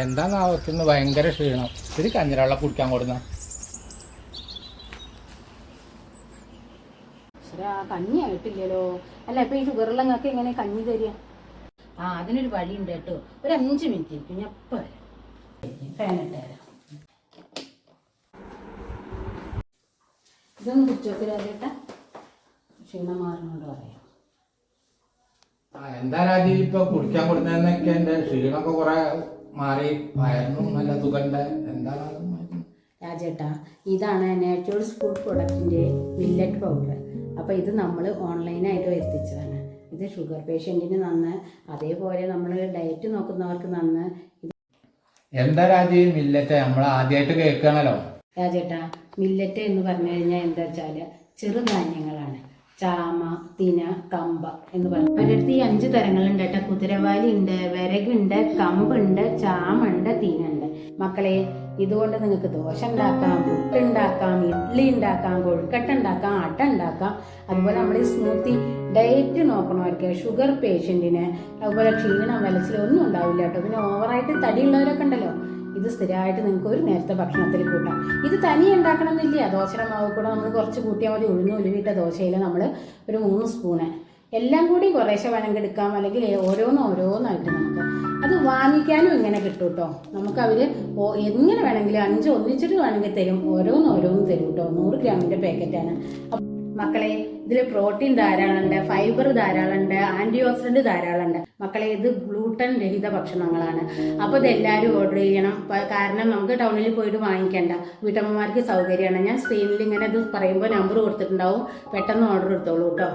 എന്താ നാവത്തിന് ഭയങ്കര ക്ഷീണം. ഇത് കഞ്ഞിരവെള്ളം കുടിക്കാൻ കൊടുന്ന കഞ്ഞി ആയിട്ടില്ലല്ലോ. അല്ല ഇപ്പൊ ഈ ഷുഗറിലങ്ങൾക്ക് എങ്ങനെ കഞ്ഞി തരിക? അതിനൊരു വഴിയുണ്ട് കേട്ടോ. ഒരു 5 മിനിറ്റ് ഇരിക്കും, ഞാൻ ഇപ്പൊ ഫാനിട്ട് തരാം. ഇതൊന്ന് കുടിച്ചോക്ക് രാജേട്ടാ, ക്ഷീണം മാറുന്നുണ്ട് പറയാം. എന്താ രാജി ഇപ്പൊ കുടിക്കാൻ കൊടുത്തന്നൊക്കെ എന്റെ ക്ഷീണമൊക്കെ കുറെ മാറി, വയറിനും നല്ല സുഖണ്ട്. എന്താണ് രാജേട്ടാ, ഇതാണ് നാച്ചുറൽസ് ഫുഡ് പ്രൊഡക്റ്റിൻ്റെ മില്ലറ്റ് പൗഡർ. അപ്പോൾ ഇത് നമ്മൾ ഓൺലൈനായിട്ട് വരുത്തിച്ചതാണ്. ഇത് ഷുഗർ പേഷ്യൻറ്റിന് നന്ന്, അതേപോലെ നമ്മൾ ഡയറ്റ് നോക്കുന്നവർക്ക് നന്ന്. എന്താ രാജി മില്ലറ്റ്? നമ്മൾ ആദ്യമായിട്ട് കേൾക്കണല്ലോ രാജേട്ടാ. മില്ലറ്റ് എന്ന് പറഞ്ഞു കഴിഞ്ഞാൽ എന്താ വെച്ചാൽ ചെറുധാന്യങ്ങളാണ്. ചാമ, തിന, കമ്പ എന്ന് പറഞ്ഞു. ഒരിടത്ത് ഈ 5 തരങ്ങളുണ്ട് കേട്ടോ. കുതിരവാലി ഉണ്ട്, വിറകുണ്ട്, കമ്പുണ്ട്, ചാമുണ്ട്, തീനുണ്ട്. മക്കളെ, ഇതുകൊണ്ട് നിങ്ങൾക്ക് ദോശ ഉണ്ടാക്കാം, പുട്ടുണ്ടാക്കാം, ഇഡ്ഡലി ഉണ്ടാക്കാം, കൊഴുക്കട്ട ഉണ്ടാക്കാം, അട ഉണ്ടാക്കാം. അതുപോലെ നമ്മൾ ഈ സ്മൂത്തി ഡയറ്റ് നോക്കണവർക്ക്, ഷുഗർ പേഷ്യൻറ്റിന്, അതുപോലെ ക്ഷീണം വലച്ചിലൊന്നും ഉണ്ടാവില്ല കേട്ടോ. പിന്നെ ഓവറായിട്ട് തടിയുള്ളവരൊക്കെ ഉണ്ടല്ലോ, ഇത് സ്ഥിരമായിട്ട് നിങ്ങൾക്ക് ഒരു നേരത്തെ ഭക്ഷണത്തിൽ കൂട്ടാം. ഇത് തനിയെ ഉണ്ടാക്കണമെന്നില്ല. ദോശയുടെ മാവ് കൂടെ നമ്മൾ കുറച്ച് കൂട്ടിയാൽ മതി. ഉഴുന്നുലിട്ട ദോശയിൽ നമ്മൾ ഒരു 3 സ്പൂണ് എല്ലാം കൂടി കുറേശ്ശെ വേണമെങ്കിൽ എടുക്കാം, അല്ലെങ്കിൽ ഓരോന്നായിട്ട് നമുക്ക് അത് വാങ്ങിക്കാനും ഇങ്ങനെ കിട്ടും കേട്ടോ. നമുക്ക് അവർ എങ്ങനെ വേണമെങ്കിലും 5 ഒന്നിച്ചിട്ട് വേണമെങ്കിൽ തരും. ഓരോന്ന് തരും കേട്ടോ. 100 ഗ്രാമിൻ്റെ പാക്കറ്റാണ്. മക്കളെ, ഇതിൽ പ്രോട്ടീൻ ധാരാളമുണ്ട്, ഫൈബർ ധാരാളമുണ്ട്, ആൻറ്റി ഓക്സിഡൻറ്റ് ധാരാളമുണ്ട്. മക്കളെ, ഇത് ഗ്ലൂട്ടൻ രഹിത ഭക്ഷണങ്ങളാണ്. അപ്പോൾ ഇതെല്ലാവരും ഓർഡർ ചെയ്യണം. കാരണം നമുക്ക് ടൗണിൽ പോയിട്ട് വാങ്ങിക്കേണ്ട, വീട്ടമ്മമാർക്ക് സൗകര്യമാണ്. ഞാൻ സ്ക്രീനിൽ ഇങ്ങനെ ഇത് പറയുമ്പോൾ നമ്പർ കൊടുത്തിട്ടുണ്ടാവും. പെട്ടെന്ന് ഓർഡർ എടുത്തോളൂ കേട്ടോ.